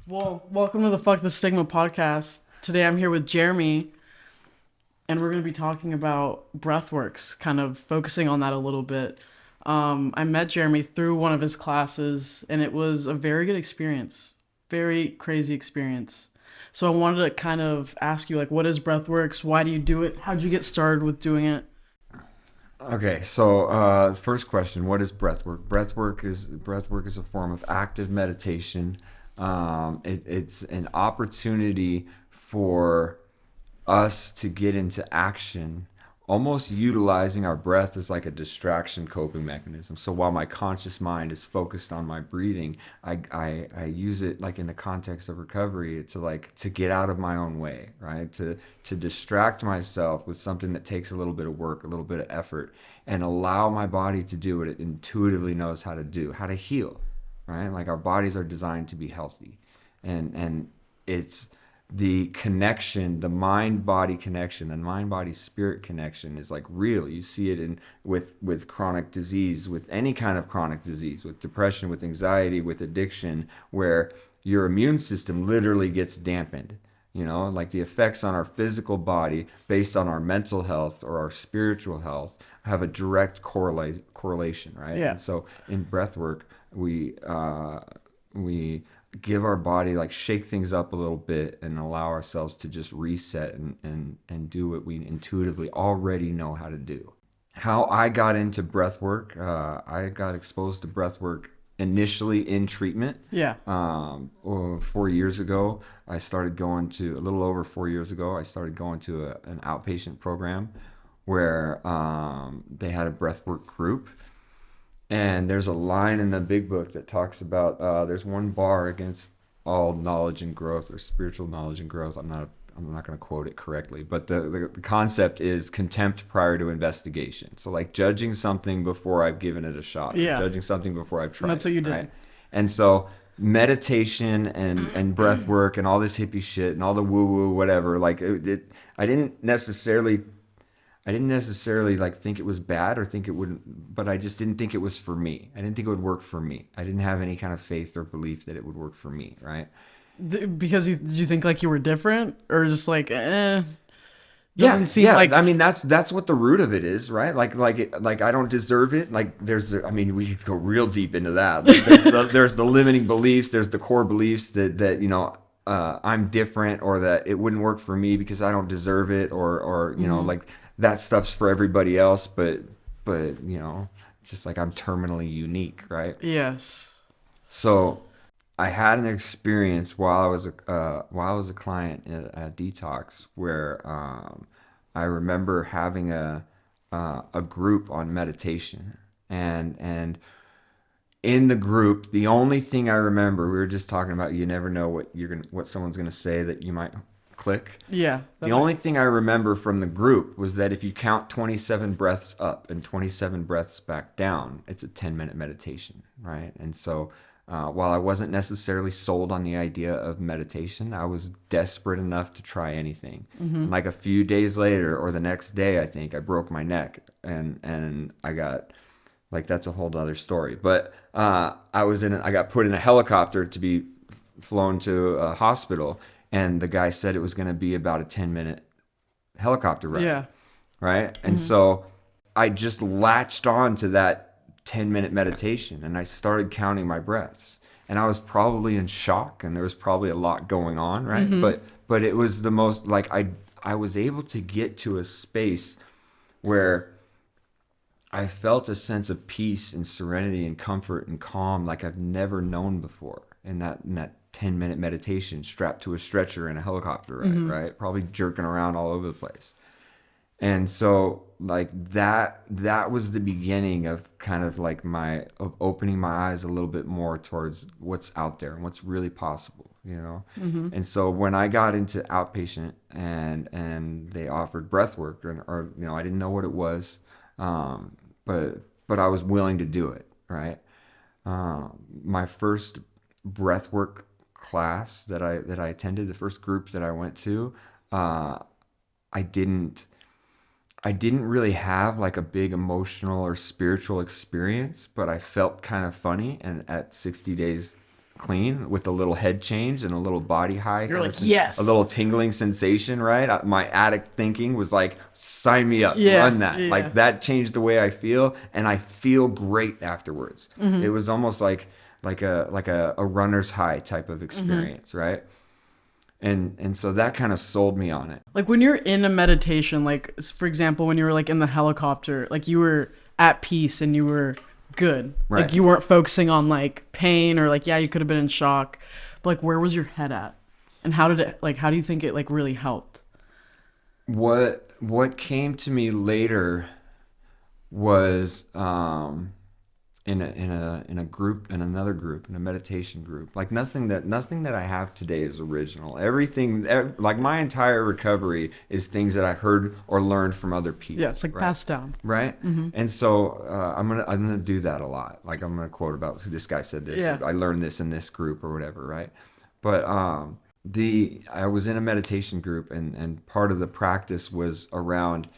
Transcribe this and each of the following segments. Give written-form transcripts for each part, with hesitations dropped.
Well, welcome to the Fuck the Stigma podcast. Today I'm here with Jeremy, and we're going to be talking about Breathworks, kind of focusing on that a little bit. I met Jeremy through one of his classes, and it was a very good experience. Very crazy experience. So I wanted to kind of ask you, like, what is Breathworks? Why do you do it? How'd you get started with doing it? Okay, so first question: what is breathwork? Breathwork is a form of active meditation. It's an opportunity for us to get into action, almost utilizing our breath as like a distraction coping mechanism. So while my conscious mind is focused on my breathing, I use it like in the context of recovery to get out of my own way, right? To distract myself with something that takes a little bit of work, a little bit of effort, and allow my body to do what it intuitively knows how to do, how to heal, right? Like our bodies are designed to be healthy, and it's the connection, the mind body connection, and mind body spirit connection is like real. You see it in with chronic disease, with any kind of chronic disease, with depression, with anxiety, with addiction, where your immune system literally gets dampened. You know, like the effects on our physical body based on our mental health or our spiritual health have a direct correlation, right? Yeah. And so in breath work, we give our body, like, shake things up a little bit and allow ourselves to just reset and do what we intuitively already know how to do. How I got into breath work, I got exposed to breath work initially in treatment. Yeah. 4 years ago, I started going to, a little over 4 years ago, I started going to an outpatient program where they had a breathwork group. And there's a line in the big book that talks about there's one bar against all knowledge and growth, or spiritual knowledge and growth. I'm not going to quote it correctly, but the concept is contempt prior to investigation. So like judging something before I've given it a shot, or Yeah. judging something before I've tried. And that's what you did. Right? And so meditation and breath work and all this hippie shit and all the woo woo whatever, like I didn't necessarily like think it was bad or think it wouldn't, but I just didn't think it was for me. I didn't think it would work for me. I didn't have any kind of faith or belief that it would work for me, right? Because did you think like you were different, or just like, Yeah, doesn't seem yeah. like. I mean, that's what the root of it is, right? Like I don't deserve it. Like I mean, we could go real deep into that. Like there's the limiting beliefs. There's the core beliefs that I'm different, or that it wouldn't work for me because I don't deserve it, or like that stuff's for everybody else, but it's just like I'm terminally unique, right? Yes. So I had an experience while I was a client at Detox where I remember having a group on meditation, and in the group, the only thing I remember, we were just talking about, you never know what someone's gonna say that you might click. Yeah. The only thing I remember from the group was that if you count 27 breaths up and 27 breaths back down, it's a 10-minute meditation, right? And so while I wasn't necessarily sold on the idea of meditation, I was desperate enough to try anything. And like a few days later, or the next day, I think, I broke my neck, and I got, like, that's a whole other story. But I got put in a helicopter to be flown to a hospital, and the guy said it was going to be about a 10-minute helicopter ride. Yeah. Right? And so I just latched on to that 10-minute meditation, and I started counting my breaths. And I was probably in shock, and there was probably a lot going on, right? But it was the most, like, I was able to get to a space where I felt a sense of peace and serenity and comfort and calm like I've never known before in that 10-minute meditation, strapped to a stretcher in a helicopter ride, right? Probably jerking around all over the place. And so, like, that was the beginning of kind of like of opening my eyes a little bit more towards what's out there and what's really possible, And so when I got into outpatient and they offered breath work, or I didn't know what it was, but I was willing to do it, right? My first breath work class that I attended, the first group that I went to, I didn't really have like a big emotional or spiritual experience, but I felt kind of funny. And at 60 days clean with a little head change and a little body high. You're like, yes. A little tingling sensation, right? My addict thinking was like, sign me up, Yeah, run that. yeah. Like that changed the way I feel, and I feel great afterwards. It was almost like a runner's high type of experience, right? And so that kind of sold me on it. Like when you're in a meditation, like for example, when you were like in the helicopter, like you were at peace and you were good. Right. Like you weren't focusing on like pain or like, yeah, you could have been in shock. But like where was your head at? And how do you think it like really helped? What came to me later was in another group, in a meditation group. Like nothing that I have today is original. Like my entire recovery is things that I heard or learned from other people. Yeah, it's like passed down. Right? And so I'm gonna do that a lot. Like I'm gonna quote about this guy said this. Yeah. I learned this in this group or whatever, right? But I was in a meditation group, and part of the practice was around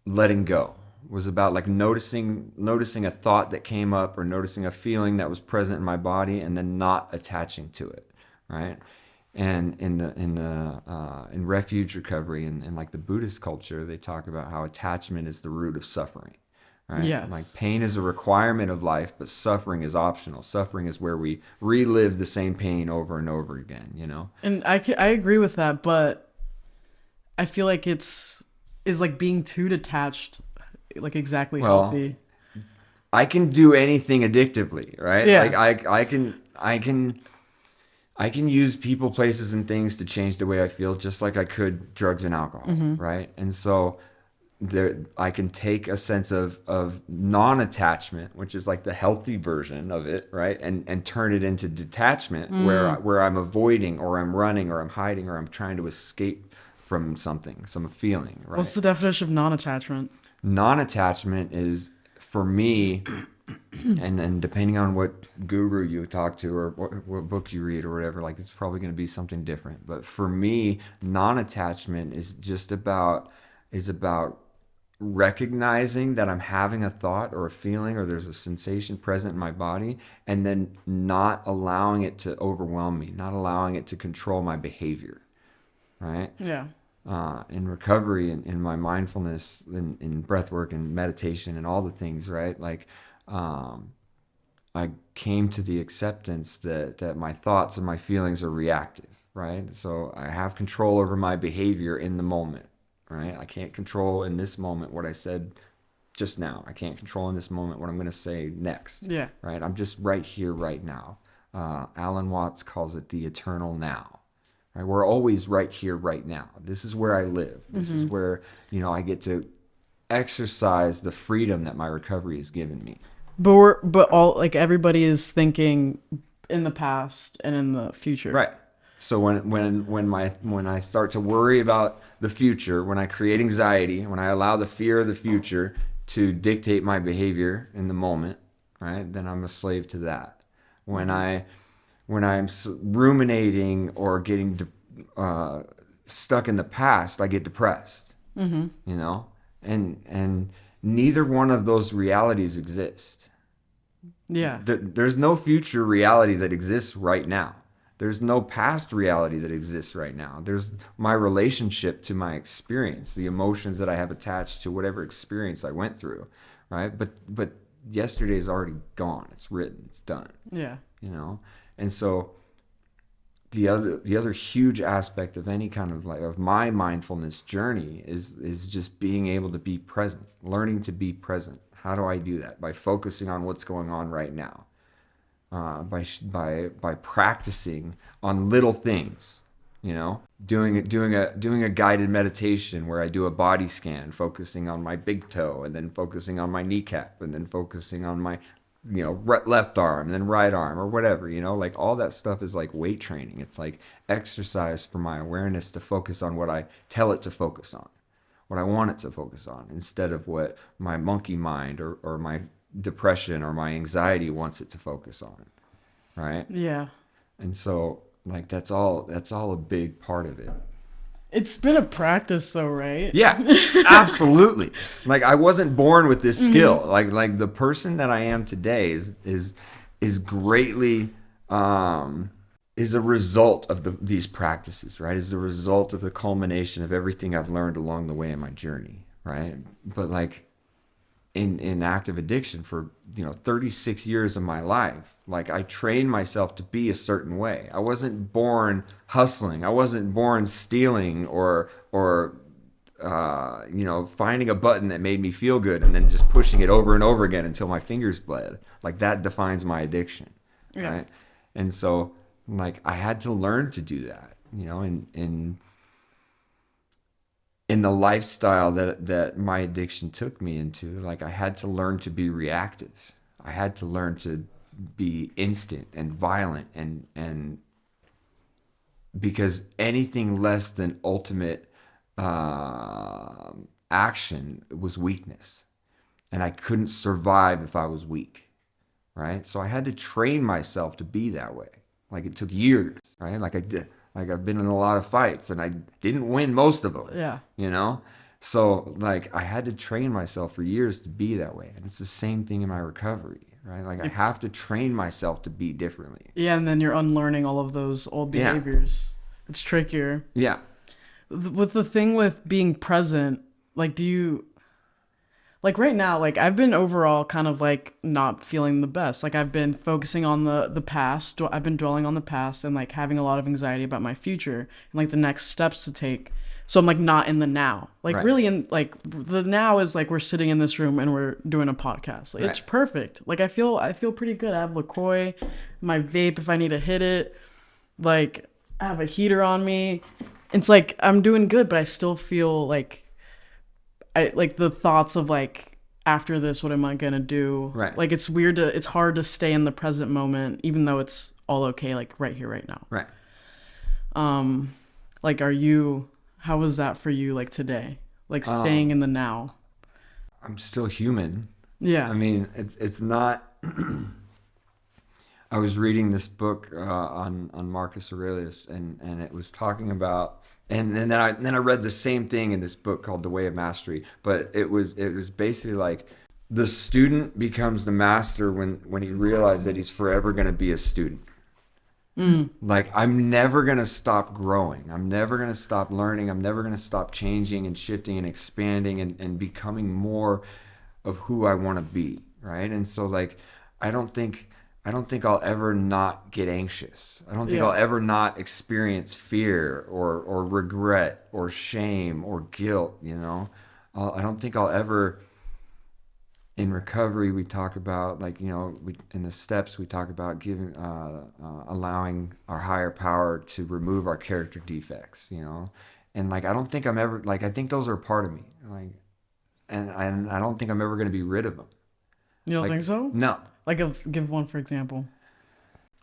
letting go. Was about like noticing a thought that came up or noticing a feeling that was present in my body, and then not attaching to it, right? And in refuge recovery and like the Buddhist culture, they talk about how attachment is the root of suffering, right? Yes. Like pain is a requirement of life, but suffering is optional. Suffering is where we relive the same pain over and over again, you know? And I agree with that, but I feel like is like being too detached like exactly healthy. I can do anything addictively, right? Yeah. Like I can use people, places, and things to change the way I feel, just like I could drugs and alcohol, right? And so I can take a sense of non-attachment, which is like the healthy version of it, right? And turn it into detachment, where I'm avoiding, or I'm running, or I'm hiding, or I'm trying to escape from something, some feeling, right? What's the definition of non-attachment? Non-attachment is, for me, and then depending on what guru you talk to or what book you read or whatever, like it's probably going to be something different. But for me, non-attachment is about recognizing that I'm having a thought or a feeling or there's a sensation present in my body, and then not allowing it to overwhelm me, not allowing it to control my behavior, right? Yeah. In recovery and in my mindfulness, in breath work and meditation and all the things, right? Like, I came to the acceptance that my thoughts and my feelings are reactive, right? So I have control over my behavior in the moment, right? I can't control in this moment what I said just now. I can't control in this moment what I'm going to say next, Yeah. right? I'm just right here, right now. Alan Watts calls it the eternal now. Right? We're always right here, right now. This is where I live. This is where, I get to exercise the freedom that my recovery has given me. But all like everybody is thinking in the past and in the future. Right. So when I start to worry about the future, when I create anxiety, when I allow the fear of the future to dictate my behavior in the moment, right? Then I'm a slave to that. When I'm ruminating or getting stuck in the past, I get depressed, and neither one of those realities exist. Yeah. There's no future reality that exists right now. There's no past reality that exists right now. There's my relationship to my experience, the emotions that I have attached to whatever experience I went through, right? But yesterday's already gone. It's written. It's done. Yeah. And so the other huge aspect of any kind of of my mindfulness journey is just being able to be present, learning to be present. How do I do that? By focusing on what's going on right now, by practicing on little things, doing a guided meditation where I do a body scan, focusing on my big toe, and then focusing on my kneecap, and then focusing on my left arm and then right arm or whatever, like all that stuff is like weight training. It's like exercise for my awareness to focus on what I tell it to focus on, what I want it to focus on, instead of what my monkey mind or my depression or my anxiety wants it to focus on. Right? Yeah. And so like that's all a big part of it. It's been a practice though, right? Yeah, absolutely. Like I wasn't born with this skill. Like the person that I am today is greatly is a result of these practices, right? Is a result of the culmination of everything I've learned along the way in my journey, right? But like in active addiction for 36 years of my life, like I trained myself to be a certain way. I wasn't born hustling. I wasn't born stealing or finding a button that made me feel good and then just pushing it over and over again until my fingers bled. Like that defines my addiction, right? And so like I had to learn to do that, in the lifestyle that my addiction took me into. Like I had to learn to be reactive. I had to learn to be instant and violent and because anything less than ultimate action was weakness, and I couldn't survive if I was weak, right? So I had to train myself to be that way. Like it took years, right? Like I've been in a lot of fights and I didn't win most of them. Yeah. So like I had to train myself for years to be that way. And it's the same thing in my recovery, right? Like I have to train myself to be differently. Yeah, and then you're unlearning all of those old behaviors. Yeah. It's trickier. Yeah. With the thing with being present, like like right now, like I've been overall kind of like not feeling the best. Like I've been focusing on the past. I've been dwelling on the past and like having a lot of anxiety about my future and like the next steps to take. So I'm like not in the now. Like right. Really in like the now is like we're sitting in this room and we're doing a podcast. Like, right. It's perfect. Like I feel pretty good. I have LaCroix, my vape if I need to hit it. Like I have a heater on me. It's like I'm doing good, but I still feel like I like the thoughts of like after this, what am I gonna do? Right. Like it's hard to stay in the present moment, even though it's all okay, like right here, right now. Right. Like how was that for you, like today? Like staying in the now? I'm still human. Yeah. I mean, it's not. I was reading this book on Marcus Aurelius, and it was talking about, and then I read the same thing in this book called The Way of Mastery. But it was basically like the student becomes the master when he realizes that he's forever going to be a student. Like I'm never going to stop growing. I'm never going to stop learning. I'm never going to stop changing and shifting and expanding and becoming more of who I want to be. Right. And so like I don't think I'll ever not get anxious. I don't think I'll ever not experience fear or regret or shame or guilt, I don't think I'll ever, in recovery, we talk about like, in the steps, we talk about giving, allowing our higher power to remove our character defects, and like, I don't think I'm ever, like, I think those are a part of me. Like, and I don't think I'm ever going to be rid of them. You don't think so? No. Like, give one for example.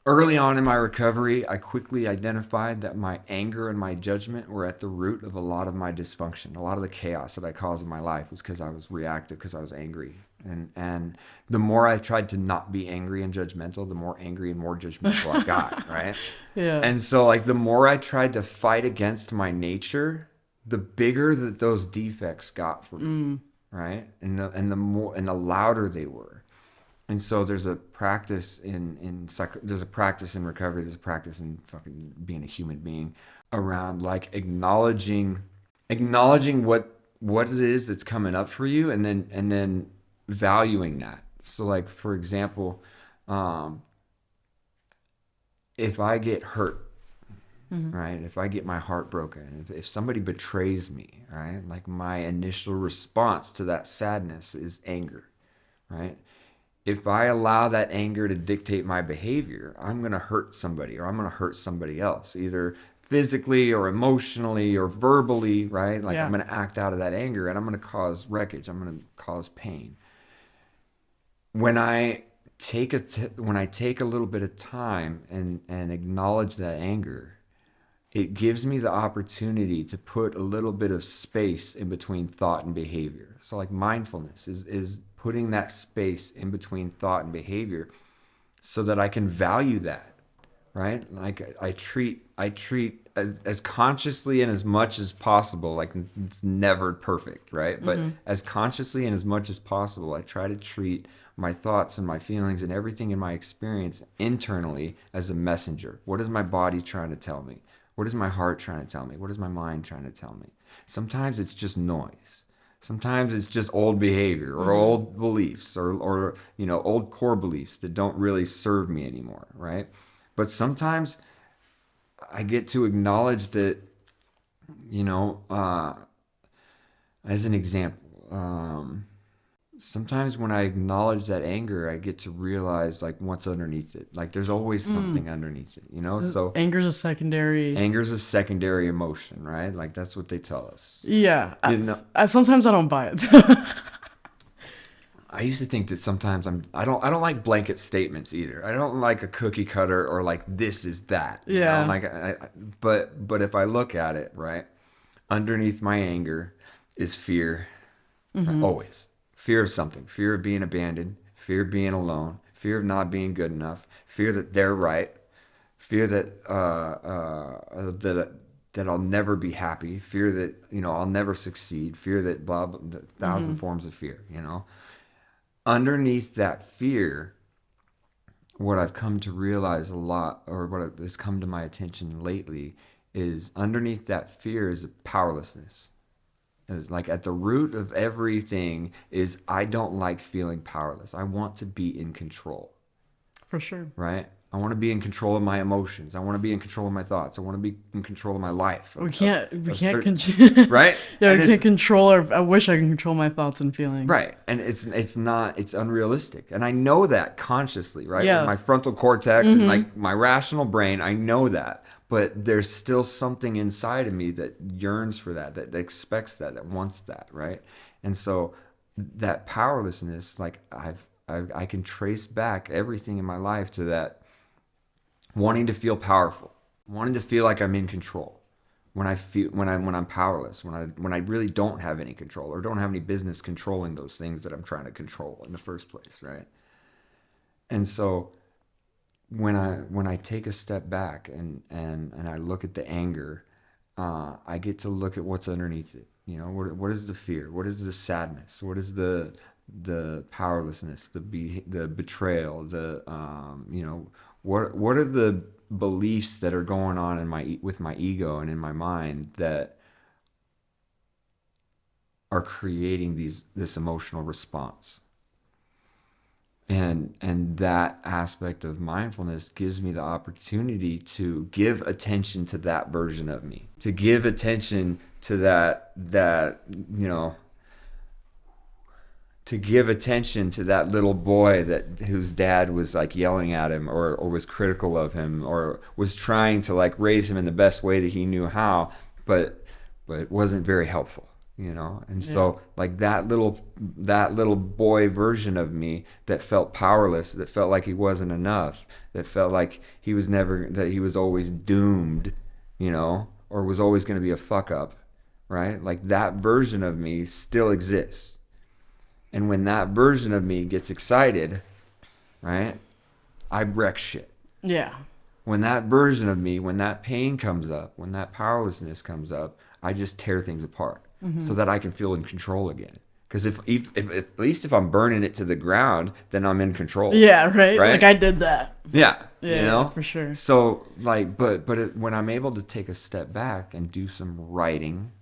Early on in my recovery, I quickly identified that my anger and my judgment were at the root of a lot of my dysfunction. A lot of the chaos that I caused in my life was because I was reactive, because I was angry. And the more I tried to not be angry and judgmental, the more angry and more judgmental I got, right? Yeah. And so, like, the more I tried to fight against my nature, the bigger that those defects got for me, right? And the louder they were. And so there's a practice there's a practice in recovery, there's a practice in fucking being a human being around like acknowledging what it is that's coming up for you and then valuing that. So like, for example, if I get hurt, right? If I get my heart broken, if somebody betrays me, right? Like my initial response to that sadness is anger, right? If I allow that anger to dictate my behavior, I'm going to hurt somebody or I'm going to hurt somebody else, either physically or emotionally or verbally, right? Like I'm going to act out of that anger and I'm going to cause wreckage. I'm going to cause pain. When I take a little bit of time and acknowledge that anger, it gives me the opportunity to put a little bit of space in between thought and behavior. So like mindfulness is putting that space in between thought and behavior so that I can value that, right? Like I treat as consciously and as much as possible, like it's never perfect, right? But as consciously and as much as possible, I try to treat my thoughts and my feelings and everything in my experience internally as a messenger. What is my body trying to tell me? What is my heart trying to tell me? What is my mind trying to tell me? Sometimes it's just noise. Sometimes it's just old behavior or old beliefs or old core beliefs that don't really serve me anymore, right? But sometimes I get to acknowledge that, as an example, sometimes when I acknowledge that anger, I get to realize like what's underneath it. Like there's always something underneath it, So Anger's a secondary. anger's a secondary emotion, right? Like that's what they tell us. Yeah. You know, Sometimes I don't buy it. I used to think that sometimes I don't like blanket statements either. I don't like a cookie cutter or like this is that. Yeah. But if I look at it, right, underneath my anger is fear. Always. Fear of something. Fear of being abandoned. Fear of being alone. Fear of not being good enough. Fear that they're right. Fear that I'll never be happy. Fear that I'll never succeed. Fear that blah blah. 1,000 forms of fear. Underneath that fear, what I've come to realize a lot, or what has come to my attention lately, is underneath that fear is a powerlessness. Is like at the root of everything is I don't like feeling powerless. I want to be in control. For sure. Right? I want to be in control of my emotions. I want to be in control of my thoughts. I want to be in control of my life. We can't control, right? Yeah, we can't control I wish I could control my thoughts and feelings. Right. And it's unrealistic. And I know that consciously, right? Yeah. With my frontal cortex and like my rational brain, I know that. But there's still something inside of me that yearns for that expects that wants that, right? And so that powerlessness, like I can trace back everything in my life to that wanting to feel powerful, wanting to feel like I'm in control. When I'm powerless, when I really don't have any control or don't have any business controlling those things that I'm trying to control in the first place, right? And so when I take a step back and I look at the anger, I get to look at what's underneath it. What is the fear? What is the sadness? What is the powerlessness? The betrayal? What are the beliefs that are going on with my ego and in my mind that are creating this emotional response? And that aspect of mindfulness gives me the opportunity to give attention to that version of me, to give attention to to give attention to that little boy whose dad was like yelling at him or was critical of him or was trying to like raise him in the best way that he knew how, but it wasn't very helpful. And so like that little boy version of me that felt powerless, that felt like he wasn't enough, that felt like he was always doomed, or was always going to be a fuck up, right? Like that version of me still exists. And when that version of me gets excited, right, I wreck shit. Yeah. When that version of me, when that pain comes up, when that powerlessness comes up, I just tear things apart so that I can feel in control again. Because if at least if I'm burning it to the ground, then I'm in control. Yeah, right? Like I did that. Yeah, yeah, for sure. So like, when I'm able to take a step back and do some writing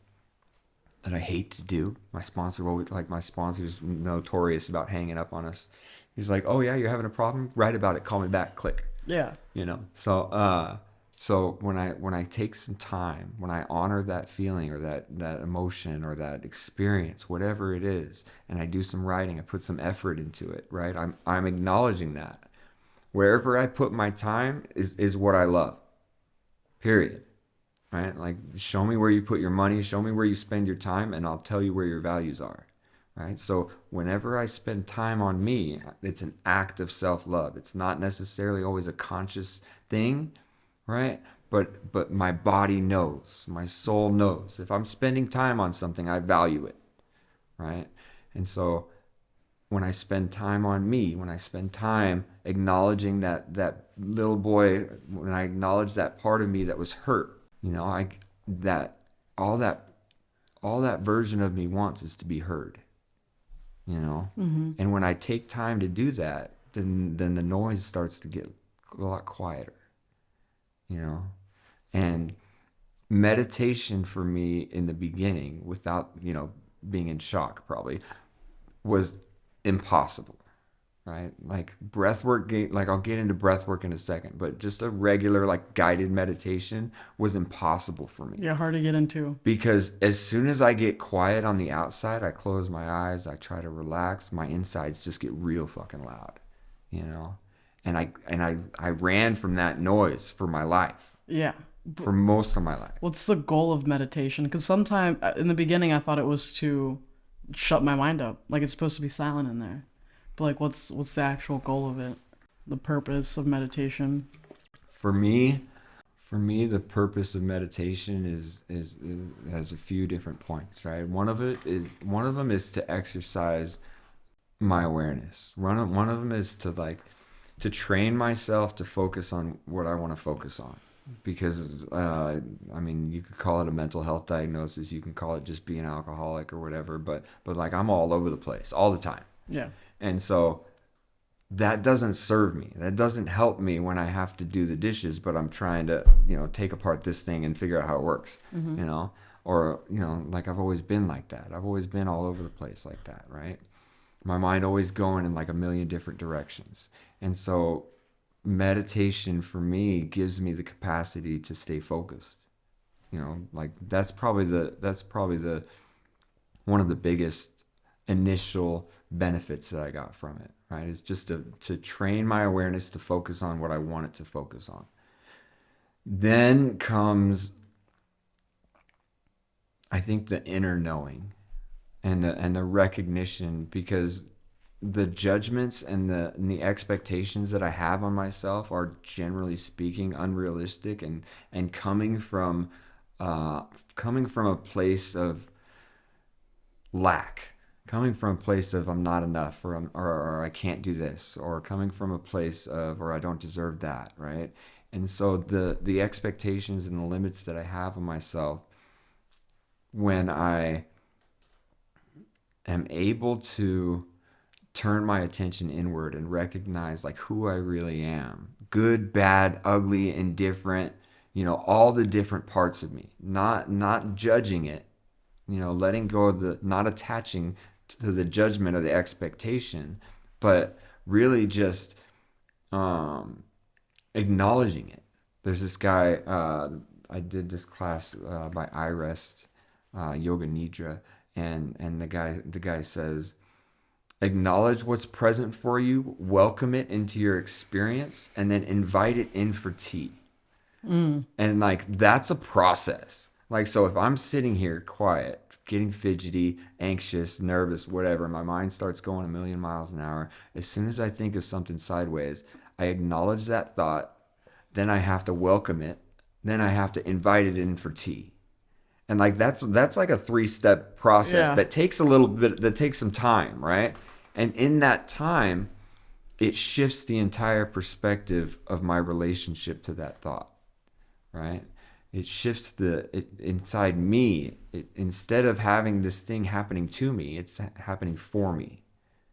that I hate to do, my sponsor's notorious about hanging up on us. He's like, "Oh yeah, you're having a problem? Write about it. Call me back. Click." Yeah. So when I take some time, when I honor that feeling or that emotion or that experience, whatever it is, and I do some writing, I put some effort into it, right? I'm acknowledging that. Wherever I put my time is what I love. Period. Right? Like, show me where you put your money, show me where you spend your time, and I'll tell you where your values are. Right? So whenever I spend time on me, it's an act of self-love. It's not necessarily always a conscious thing, right? But my body knows, my soul knows. If I'm spending time on something, I value it, right? And so when I spend time on me, when I spend time acknowledging that little boy, when I acknowledge that part of me that was hurt, all that version of me wants is to be heard. you know? Mm-hmm. And when I take time to do that, then the noise starts to get a lot quieter, you know? And meditation for me in the beginning, without, being in shock probably, was impossible, right? Like breath work, like I'll get into breath work in a second, but just a regular like guided meditation was impossible for me. Yeah, hard to get into. Because as soon as I get quiet on the outside, I close my eyes, I try to relax, my insides just get real fucking loud, you know? And I ran from that noise for my life, Yeah. for most of my life. What's the goal of meditation? Because sometimes in the beginning I thought it was to shut my mind up. Like it's supposed to be silent in there. But like what's the actual goal of it? The purpose of meditation? For me, the purpose of meditation is has a few different points, right? One of them is to exercise my awareness. One of them is to train myself to focus on what I want to focus on. Because I mean, you could call it a mental health diagnosis, you can call it just being an alcoholic or whatever, but like I'm all over the place all the time. Yeah. And so that doesn't serve me. That doesn't help me when I have to do the dishes, but I'm trying to, take apart this thing and figure out how it works, or, like I've always been like that. I've always been all over the place like that, right? My mind always going in like a million different directions. And so meditation for me gives me the capacity to stay focused. Like that's probably the one of the biggest initial benefits that I got from it, right? Is just to train my awareness to focus on what I want it to focus on. Then comes, I think, the inner knowing and the recognition, because the judgments and the expectations that I have on myself are, generally speaking, unrealistic and coming from a place of lack, coming from a place of I'm not enough, or I can't do this, or coming from a place of or I don't deserve that, right? And so the expectations and the limits that I have on myself, when I am able to turn my attention inward and recognize like who I really am, good, bad, ugly, indifferent, all the different parts of me, not judging it, letting go of not attaching to the judgment or the expectation, but really just acknowledging it. There's this guy, I did this class by iRest, Yoga Nidra, and the guy says, acknowledge what's present for you, welcome it into your experience, and then invite it in for tea. And like that's a process. Like, so if I'm sitting here quiet, getting fidgety, anxious, nervous, whatever, my mind starts going a million miles an hour, as soon as I think of something sideways, I acknowledge that thought, then I have to welcome it, then I have to invite it in for tea. And like that's like a 3-step process that takes a little bit, that takes some time, right? And in that time, it shifts the entire perspective of my relationship to that thought, right? It shifts inside me. Instead of having this thing happening to me, it's happening for me,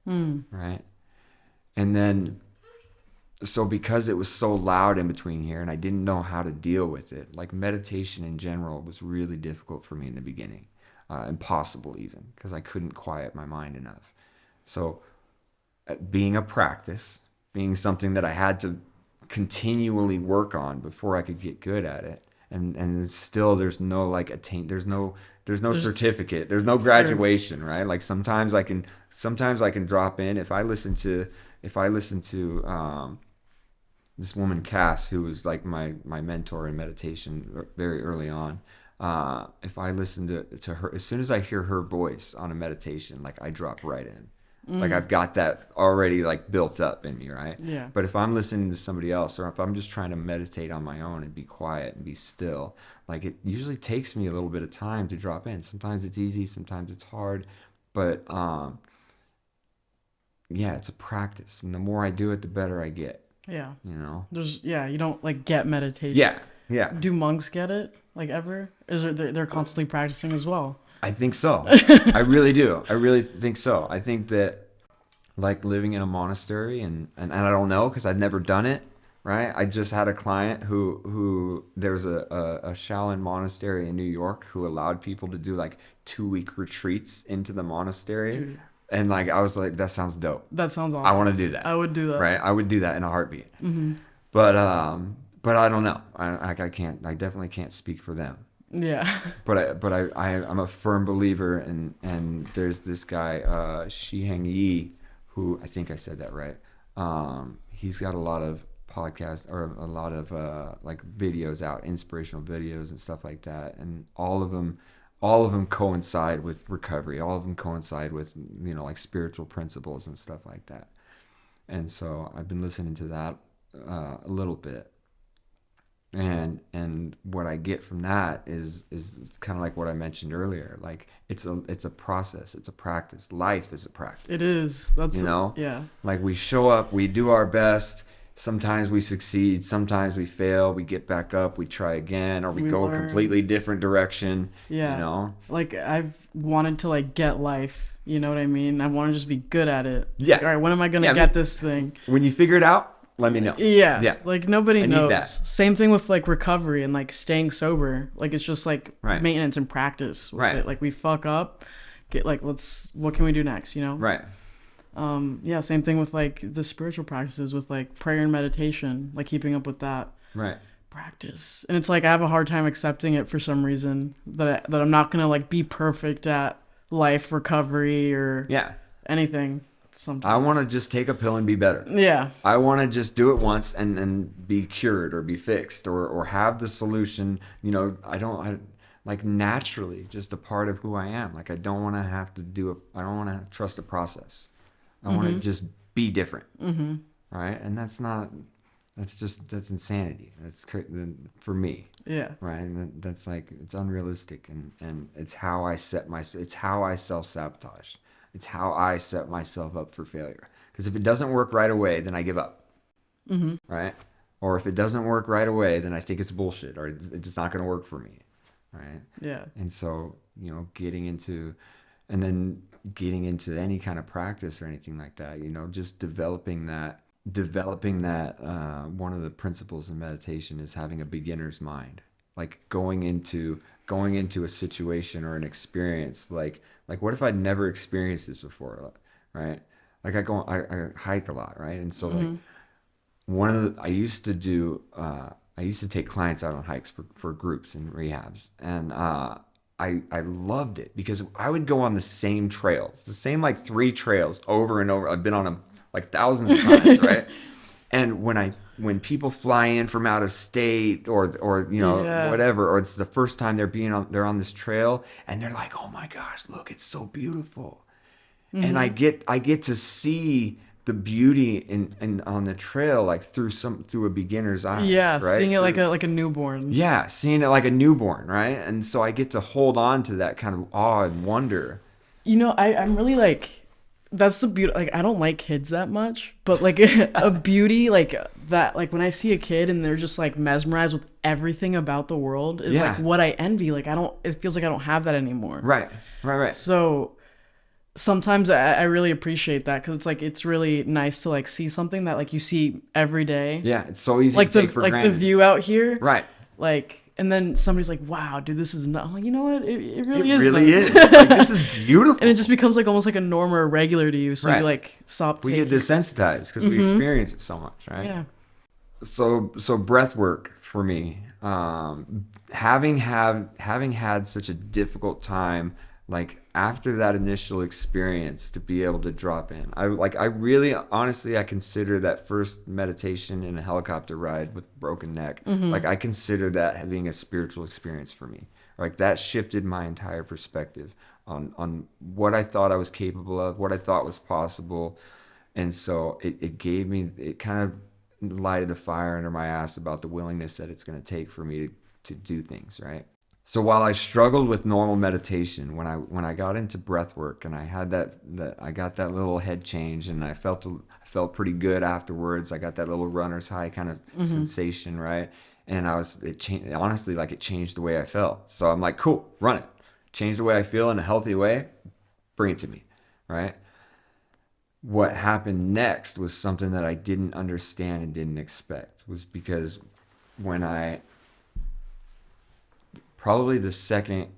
right? And then, so because it was so loud in between here and I didn't know how to deal with it, like meditation in general was really difficult for me in the beginning, impossible even, because I couldn't quiet my mind enough. So being a practice, being something that I had to continually work on before I could get good at it. And still there's no like there's no certificate, there's no graduation, right? Like sometimes I can drop in if I listen to this woman Cass, who was like my mentor in meditation very early on. If I listen to her, as soon as I hear her voice on a meditation, like I drop right in. Like I've got that already like built up in me, right? Yeah. But if I'm listening to somebody else, or if I'm just trying to meditate on my own and be quiet and be still, like it usually takes me a little bit of time to drop in. Sometimes it's easy, sometimes it's hard, but yeah, it's a practice, and the more I do it, the better I get. Yeah. There's you don't like get meditation. Yeah. Do monks get it like ever? Is there they're constantly practicing as well? I think so. I really do. I really think so. I think that like living in a monastery and I don't know because I've never done it, right? I just had a client who there's a Shaolin monastery in New York who allowed people to do like 2-week retreats into the monastery. Dude, And like I was like, that sounds dope. that sounds I awesome. want to do that. I would do that. Right? I would do that in a heartbeat. But I don't know. I can't. I definitely can't speak for them. Yeah. I'm a firm believer and there's this guy Shi Heng Yi who I think I said that right. He's got a lot of podcasts or a lot of like videos out, inspirational videos and stuff like that, and all of them coincide with recovery. All of them coincide with like spiritual principles and stuff like that. And so I've been listening to that a little bit. And what I get from that is kind of like what I mentioned earlier. Like it's a process, it's a practice. Life is a practice. It is. That's yeah. Like we show up, we do our best. Sometimes we succeed, sometimes we fail. We get back up, we try again, or we go learn. a completely different direction. Yeah. Like I've wanted to like get life. You know what I mean? I want to just be good at it. Yeah. Like, all right. When am I gonna get this thing? When you figure it out, let me know. Yeah. Like nobody knows. That. Same thing with like recovery and like staying sober. Like it's just like maintenance and practice. With it. Like we fuck up, get like what can we do next? Right. Yeah. Same thing with like the spiritual practices with like prayer and meditation, like keeping up with that. Right. Practice. And it's like I have a hard time accepting it for some reason that I'm not gonna like be perfect at life recovery or anything. Sometimes. I want to just take a pill and be better. Yeah. I want to just do it once and be cured or be fixed or have the solution. I like naturally just a part of who I am. Like I don't want to have to I don't want to trust the process. I want to just be different. Right. And that's insanity. That's for me. Yeah. Right. And that's like, it's unrealistic. And it's how I self-sabotage. It's how I set myself up for failure. Because if it doesn't work right away, then I give up. Right? Or if it doesn't work right away, then I think it's bullshit or it's just not going to work for me. Right? Yeah. And so, getting into any kind of practice or anything like that, just developing that, one of the principles in meditation is having a beginner's mind. Like going into a situation or an experience, like what if I'd never experienced this before, right? Like I hike a lot, right? And so like I used to take clients out on hikes for groups and rehabs, and I loved it because I would go on the same trails, the same like 3 trails over and over. I've been on them like thousands of times, right? And when people fly in from out of state or whatever, or it's the first time they're on this trail and they're like, oh my gosh, look, it's so beautiful. And I get to see the beauty in on the trail like through a beginner's eyes. Yeah, right? Seeing it like a newborn. Yeah, seeing it like a newborn, right? And so I get to hold on to that kind of awe and wonder. I'm really like, that's the beauty. Like I don't like kids that much, but like a beauty like that, like when I see a kid and they're just like mesmerized with everything about the world is like what I envy. Like it feels like I don't have that anymore. Right. So sometimes I really appreciate that because it's like it's really nice to like see something that like you see every day. Yeah, it's so easy like to take for like granted. the view out here. Right. Like, and then somebody's like, wow, dude, this is not. I'm like, you know what? It really is. It really is. Like, this is beautiful. And it just becomes like almost like a norm or a regular to you. So you like stop taking. We get desensitized because we experience it so much, right? Yeah. So breath work for me, having had such a difficult time, like after that initial experience to be able to drop in, I really honestly I consider that first meditation in a helicopter ride with broken neck, like I consider that being a spiritual experience for me. Like that shifted my entire perspective on what I thought I was capable of, what I thought was possible. And so it kind of lighted a fire under my ass about the willingness that it's going to take for me to do things, right? So while I struggled with normal meditation, when I got into breath work and I had I got that little head change and I felt pretty good afterwards. I got that little runner's high kind of sensation, right? And it changed the way I felt. So I'm like, cool, run it. change the way I feel in a healthy way, bring it to me, right? What happened next was something that I didn't understand and didn't expect, was because when I, probably the second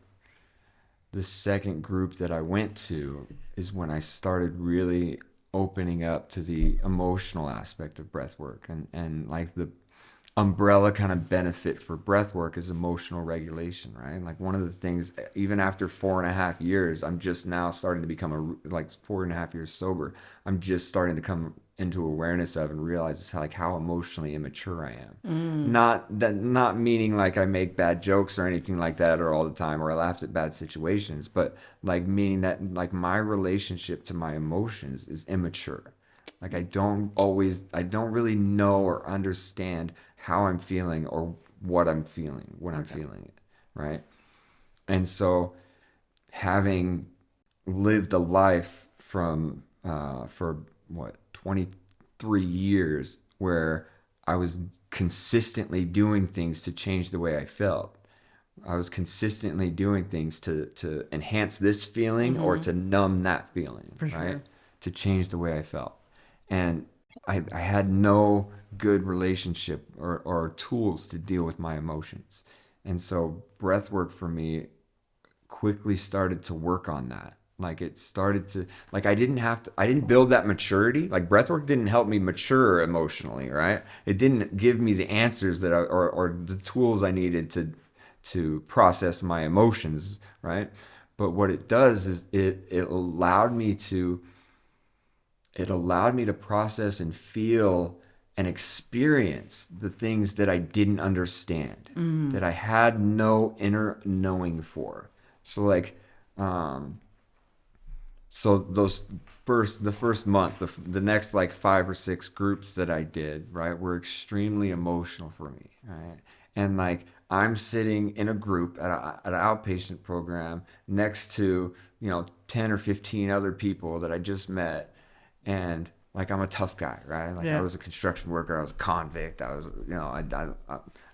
group that I went to is when I started really opening up to the emotional aspect of breath work, and like the umbrella kind of benefit for breath work is emotional regulation, right? Like one of the things, even after 4.5 years, I'm just now starting to become like 4.5 years sober, I'm just starting to come into awareness of and realize how, like, how emotionally immature I am. Not meaning like I make bad jokes or anything like that or all the time, or I laughed at bad situations, but like meaning that like my relationship to my emotions is immature. Like I don't really know or understand how I'm feeling or what I'm feeling when I'm feeling it, right? And so having lived a life from for what, 23 years where I was consistently doing things to change the way I felt. I was consistently doing things to enhance this feeling or to numb that feeling, For right? sure. To change the way I felt. And I had no good relationship or tools to deal with my emotions. And so breath work for me quickly started to work on that. Like it started to, like I didn't build that maturity. Like breathwork didn't help me mature emotionally, right? It didn't give me the answers that or the tools I needed to process my emotions, right? But what it does is it allowed me to process and feel and experience the things that I didn't understand, that I had no inner knowing for. So like, so the first month, the next like 5 or 6 groups that I did, right, were extremely emotional for me, right? And like I'm sitting in a group at an outpatient program next to 10 or 15 other people that I just met, and like I'm a tough guy, right? Like I Yeah. was a construction worker, I was a convict, I was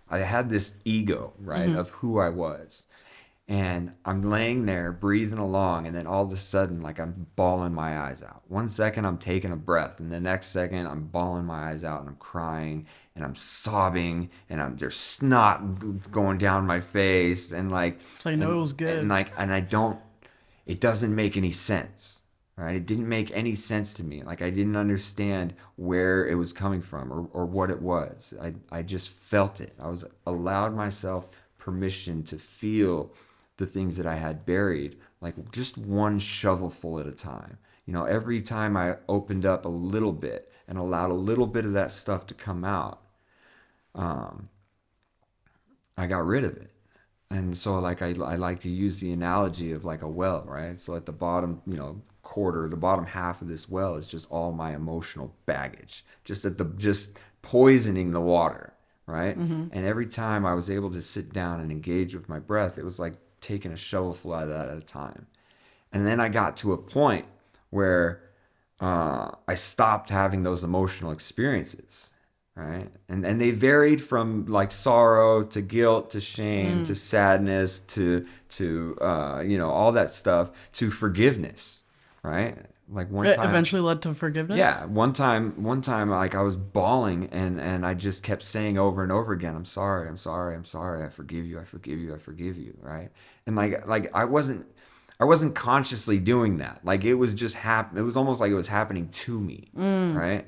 I had this ego, right, of who I was. And I'm laying there breathing along, and then all of a sudden, like I'm bawling my eyes out. 1 second I'm taking a breath, and the next second I'm bawling my eyes out, and I'm crying, and I'm sobbing, and there's snot going down my face, and like, So I know it was good. I don't, it doesn't make any sense, right? It didn't make any sense to me. Like I didn't understand where it was coming from or what it was. I just felt it. I was allowed myself permission to feel the things that I had buried, like just one shovelful at a time. Every time I opened up a little bit and allowed a little bit of that stuff to come out, I got rid of it. And so like I like to use the analogy of like a well, right? So at the bottom, quarter, the bottom half of this well is just all my emotional baggage, just poisoning the water, right? And every time I was able to sit down and engage with my breath, it was like taking a shovelful out of that at a time. And then I got to a point where I stopped having those emotional experiences, right? And they varied from like sorrow to guilt to shame to sadness to all that stuff to forgiveness, right? Like one It time, eventually led to forgiveness. yeah, one time, like I was bawling and I just kept saying over and over again, I'm sorry, I'm sorry, I'm sorry, I forgive you, I forgive you, I forgive you, right? And like I wasn't consciously doing that. Like it was just it was almost like it was happening to me, right?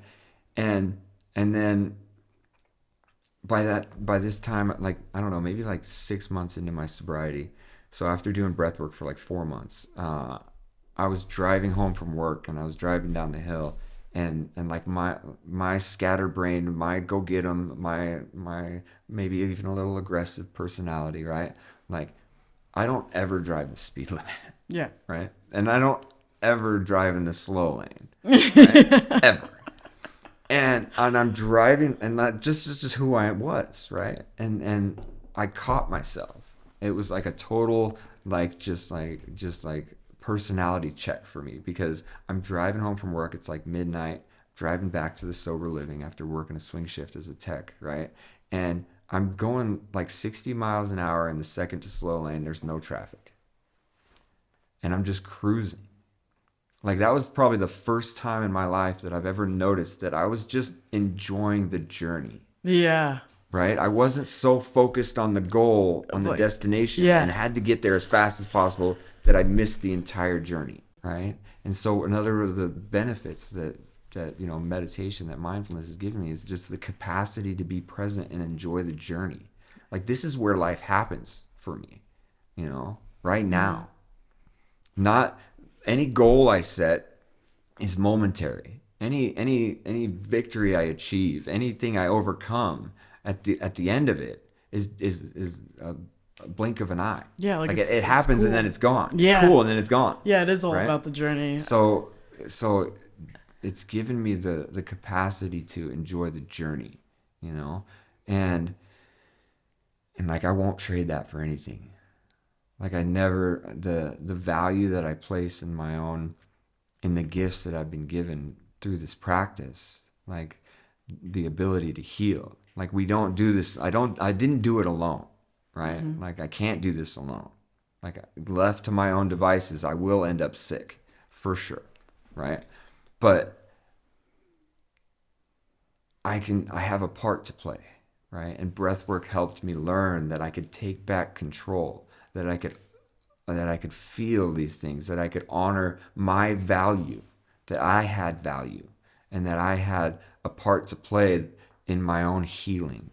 And then by this time, like I don't know, maybe like 6 months into my sobriety, so after doing breath work for like 4 months, I was driving home from work and I was driving down the hill, and like my scatterbrained, my go get 'em, my maybe even a little aggressive personality, right? Like I don't ever drive the speed limit, Yeah. right? And I don't ever drive in the slow lane, right? Ever. And I'm driving, and that just who I was, right? And I caught myself. It was like a total just like personality check for me, because I'm driving home from work. It's like midnight, driving back to the sober living after working a swing shift as a tech, right? And I'm going like 60 miles an hour in the second to slow lane. There's no traffic. and I'm just cruising. Like that was probably the first time in my life that I've ever noticed that I was just enjoying the journey. Yeah. Right? I wasn't so focused on the goal, on the Like, destination, yeah. and had to get there as fast as possible that I missed the entire journey. Right? And so another of the benefits that meditation, that mindfulness has given me is just the capacity to be present and enjoy the journey. Like this is where life happens for me, right now. Not any goal I set is momentary. Any victory I achieve, anything I overcome at the end of it is a blink of an eye. Yeah, like it it's happens cool. and then it's gone. Yeah. It's cool and then it's gone. Yeah, it is all right? about the journey. So it's given me the capacity to enjoy the journey, and like I won't trade that for anything. Like I never, the value that I place in the gifts that I've been given through this practice, like the ability to heal. Like we don't do this. I didn't do it alone, right? Mm-hmm. Like I can't do this alone. Like left to my own devices, I will end up sick for sure, right? But I have a part to play, right? And breathwork helped me learn that I could take back control, that I could feel these things, that I could honor my value, that I had value, and that I had a part to play in my own healing,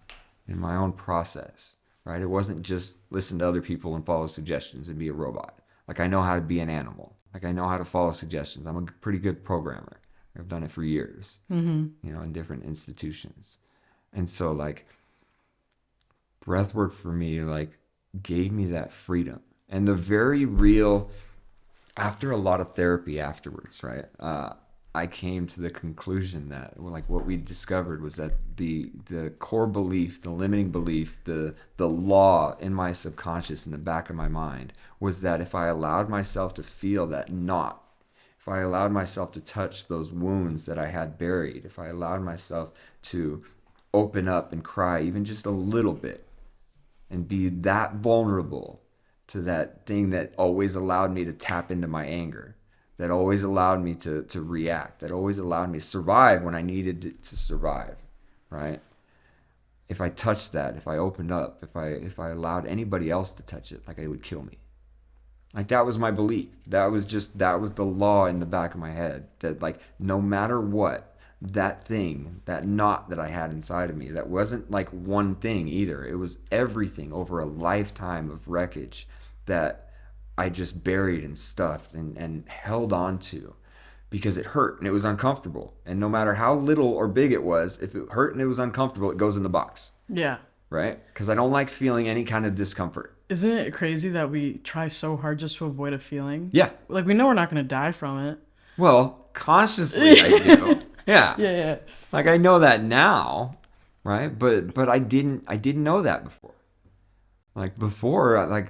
in my own process, right? It wasn't just listen to other people and follow suggestions and be a robot. Like I know how to be an animal. Like I know how to follow suggestions. I'm a pretty good programmer. I've done it for years, in different institutions. And so like breathwork for me, like gave me that freedom. And the very real, after a lot of therapy afterwards, right? I came to the conclusion that like what we discovered was that the core belief, the limiting belief, the law in my subconscious, in the back of my mind, was that if I allowed myself to feel that knot, if I allowed myself to touch those wounds that I had buried, if I allowed myself to open up and cry even just a little bit and be that vulnerable to that thing that always allowed me to tap into my anger, that always allowed me to react, that always allowed me to survive when I needed to survive, right? If I touched that, if I opened up, if I allowed anybody else to touch it, like it would kill me. Like that was my belief. That was the law in the back of my head, that like no matter what, that thing, that knot that I had inside of me, that wasn't like one thing either. It was everything over a lifetime of wreckage that I just buried and stuffed and held on to because it hurt and it was uncomfortable. And no matter how little or big it was, if it hurt and it was uncomfortable, it goes in the box. Yeah. Right? Because I don't like feeling any kind of discomfort. Isn't it crazy that we try so hard just to avoid a feeling? Yeah. Like we know we're not going to die from it. Well, consciously I do. Yeah. Yeah. Like I know that now, right? But I didn't know that before. Like before, like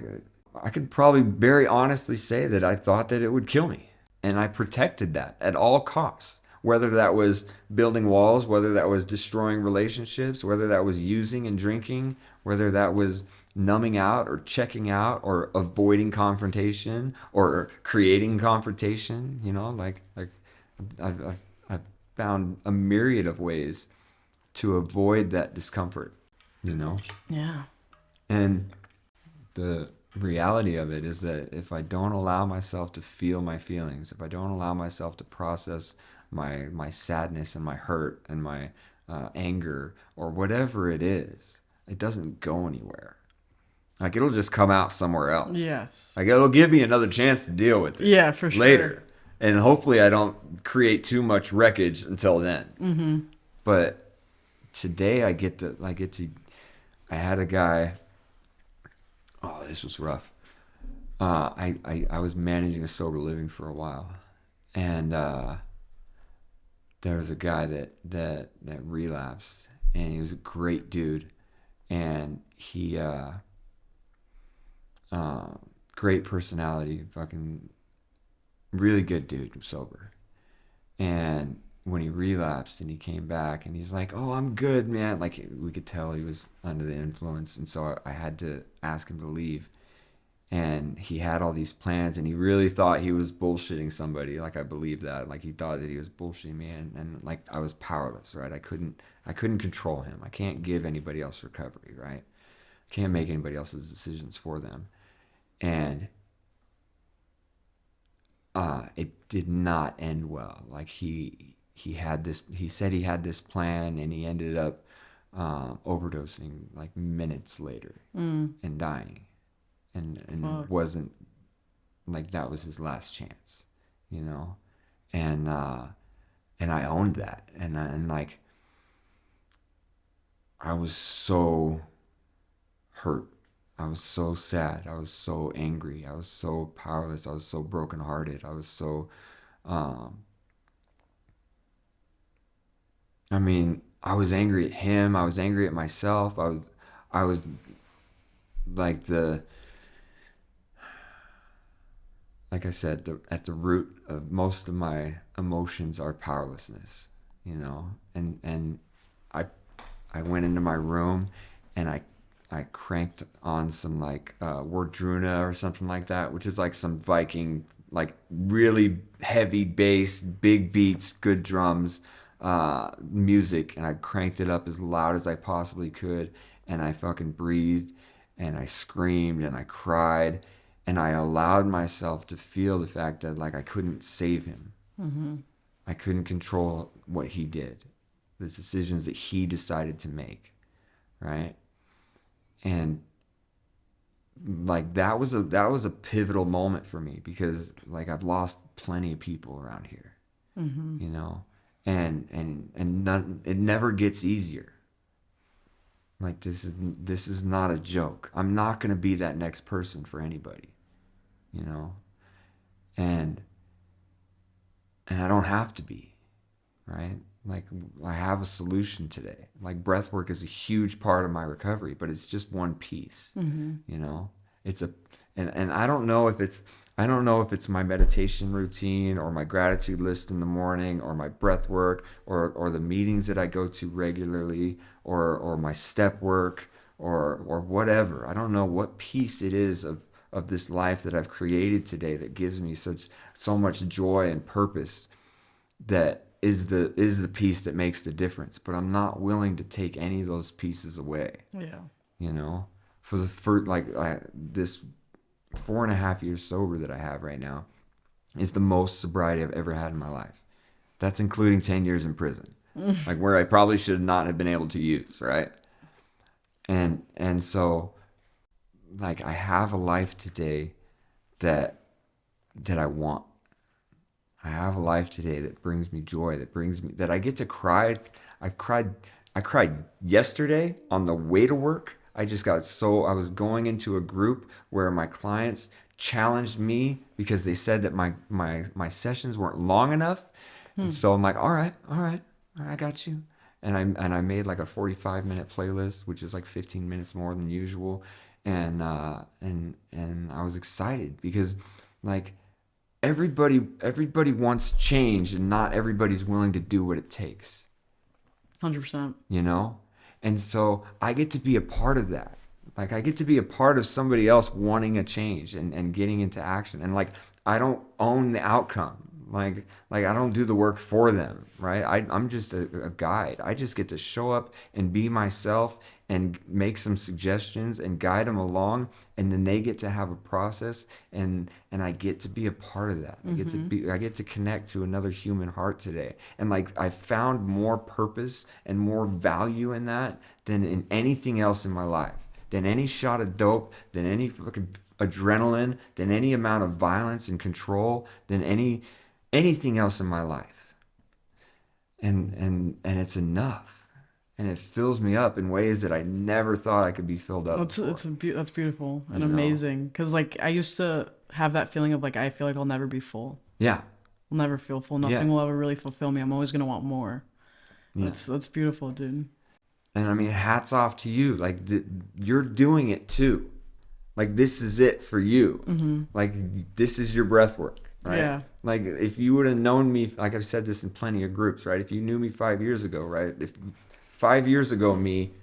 I could probably very honestly say that I thought that it would kill me. And I protected that at all costs. Whether that was building walls, whether that was destroying relationships, whether that was using and drinking, whether that was numbing out or checking out or avoiding confrontation or creating confrontation, like I've found a myriad of ways to avoid that discomfort, Yeah. And the reality of it is that if I don't allow myself to feel my feelings, if I don't allow myself to process my sadness and my hurt and my anger or whatever it is, it doesn't go anywhere. Like it'll just come out somewhere else. Yes. Like it'll give me another chance to deal with it. Yeah, for sure. Later. And hopefully I don't create too much wreckage until then. Mm-hmm. But today I had a guy. Oh, this was rough. I was managing a sober living for a while, and there was a guy that relapsed, and he was a great dude, and he great personality, fucking really good dude, sober, and when he relapsed and he came back and he's like, "Oh, I'm good, man." Like we could tell he was under the influence, and so I had to ask him to leave. and he had all these plans, and he really thought he was bullshitting somebody. Like, I believe that. Like, he thought that he was bullshitting me, and like I was powerless, right? I couldn't control him. I can't give anybody else recovery, right? I can't make anybody else's decisions for them. And it did not end well. Like, he said he had this plan, and he ended up overdosing like minutes later and dying, and Fuck. wasn't like, that was his last chance, you know. And I owned that, and like, I was so hurt. I was so sad. I was so angry. I was so powerless. I was so brokenhearted. I was so, um, I mean, I was angry at him. I was angry at myself. I was like like I said, at the root of most of my emotions are powerlessness, you know. And I I went into my room, and I cranked on some like Wardruna or something like that, which is like some Viking, like really heavy bass, big beats, good drums, music, and I cranked it up as loud as I possibly could, and I fucking breathed, and I screamed, and I cried, and I allowed myself to feel the fact that like I couldn't save him. I couldn't control what he did, the decisions that he decided to make, right? And like, that was a pivotal moment for me, because like, I've lost plenty of people around here, you know, and none, it never gets easier. Like, this is not a joke. I'm not gonna be that next person for anybody, you know, and I don't have to be, right? Like, I have a solution today. Like, breath work is a huge part of my recovery, but it's just one piece, you know. It's a and I don't know if it's my meditation routine, or my gratitude list in the morning, or my breath work, or the meetings that I go to regularly, or my step work, or whatever. I don't know what piece it is of this life that I've created today that gives me so much joy and purpose, that is the piece that makes the difference. But I'm not willing to take any of those pieces away, Yeah. you know. For like, this 4.5 years sober that I have right now is the most sobriety I've ever had in my life. That's including 10 years in prison, like, where I probably should not have been able to use, right? And so, like, I have a life today that I want. I have a life today that brings me joy, that I get to cry. I cried yesterday on the way to work. I was going into a group where my clients challenged me because they said that my sessions weren't long enough. And so I'm like, all right, I got you. And I made like a 45-minute playlist, which is like 15 minutes more than usual. And I was excited, because like, everybody wants change, and not everybody's willing to do what it takes, 100%. you know. And so I get to be a part of that. Like, I get to be a part of somebody else wanting a change, and getting into action. And like, I don't own the outcome. Like I don't do the work for them, right? I'm just a guide. I just get to show up and be myself, and make some suggestions, and guide them along, and then they get to have a process, and I get to be a part of that. I get to connect to another human heart today. And like, I found more purpose and more value in that than in anything else in my life, than any shot of dope, than any fucking adrenaline, than any amount of violence and control, than anything else in my life. And it's enough. And it fills me up in ways that I never thought I could be filled up before. That's beautiful and You know? amazing. Because like, I used to have that feeling of like, I feel like I'll never be full. Yeah. I'll never feel full. Nothing Yeah. will ever really fulfill me. I'm always gonna want more. Yeah. That's beautiful, dude. And I mean, hats off to you. Like, you're doing it too. Like, this is it for you. Like, this is your breath work, right? Yeah. Like, if you would have known me, like I've said this in plenty of groups, right? If you knew me 5 years ago, right? If 5 years ago me,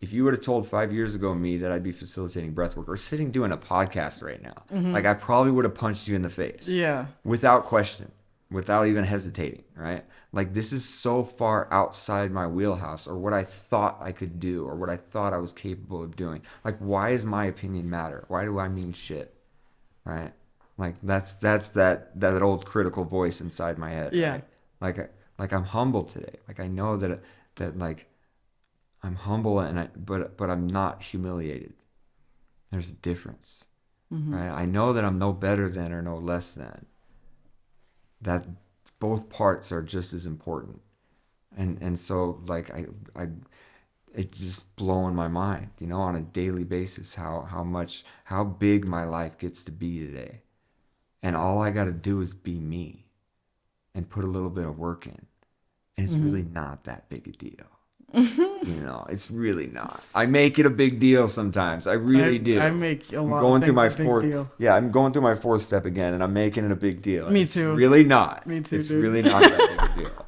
if you would have told 5 years ago me that I'd be facilitating breathwork or sitting doing a podcast right now, like I probably would have punched you in the face. Yeah. Without question, without even hesitating, right? Like this is so far outside my wheelhouse or what I thought I could do or what I thought I was capable of doing. Like, why does my opinion matter? Why do I mean shit? Right? Like that's that old critical voice inside my head. Yeah. Right? Like I'm humble today. Like I know that like I'm humble but I'm not humiliated. There's a difference. Right? I know that I'm no better than or no less than. That both parts are just as important. And so like I it's just blowing my mind, you know, on a daily basis how big my life gets to be today. And all I got to do is be me and put a little bit of work in. And it's really not that big a deal. You know, it's really not. I make it a big deal sometimes. I really do. I make a lot going of through things my a big deal. Yeah, I'm going through my fourth step again, and I'm making it a big deal. Me It's too. really not. Me too, It's dude. really not that big a deal.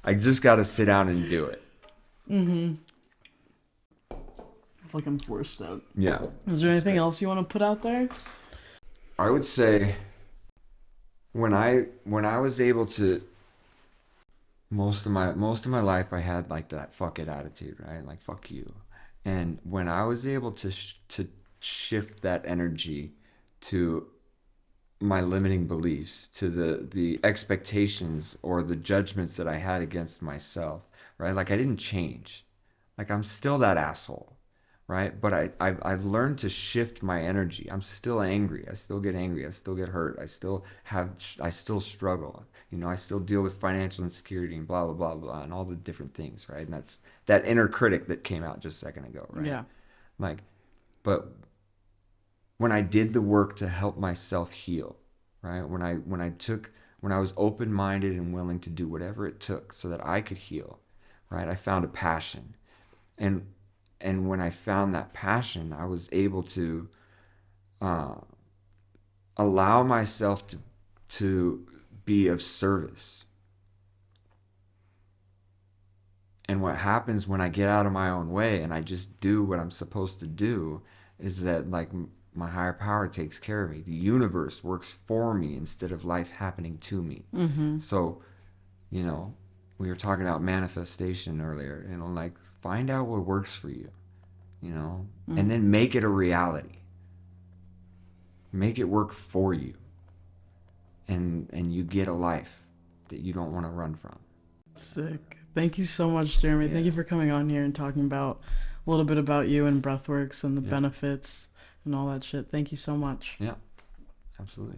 I just got to sit down and do it. I feel like I'm forced out. Yeah. Is there anything else you want to put out there? I would say when I was able to most of my life I had like that fuck it attitude, right? Like fuck you. And when I was able to shift that energy to my limiting beliefs, to the expectations or the judgments that I had against myself, right? Like I didn't change. Like I'm still that asshole, right? But I've learned to shift my energy. I'm still angry. I still get angry. I still get hurt. I still struggle. You know, I still deal with financial insecurity and blah, blah, blah, blah, and all the different things, right? And that's that inner critic that came out just a second ago, right? Yeah. Like, but when I did the work to help myself heal, right? When I was open-minded and willing to do whatever it took so that I could heal, right? I found a passion. And when I found that passion, I was able to allow myself to be of service. And what happens when I get out of my own way and I just do what I'm supposed to do is that like my higher power takes care of me. The universe works for me instead of life happening to me. So, you know, we were talking about manifestation earlier, you know, like find out what works for you, you know, and then make it a reality. Make it work for you. And you get a life that you don't want to run from. Sick. Thank you so much, Jeremy. Yeah. Thank you for coming on here and talking about a little bit about you and Breathworks and the Yeah. benefits and all that shit. Thank you so much. Yeah, absolutely.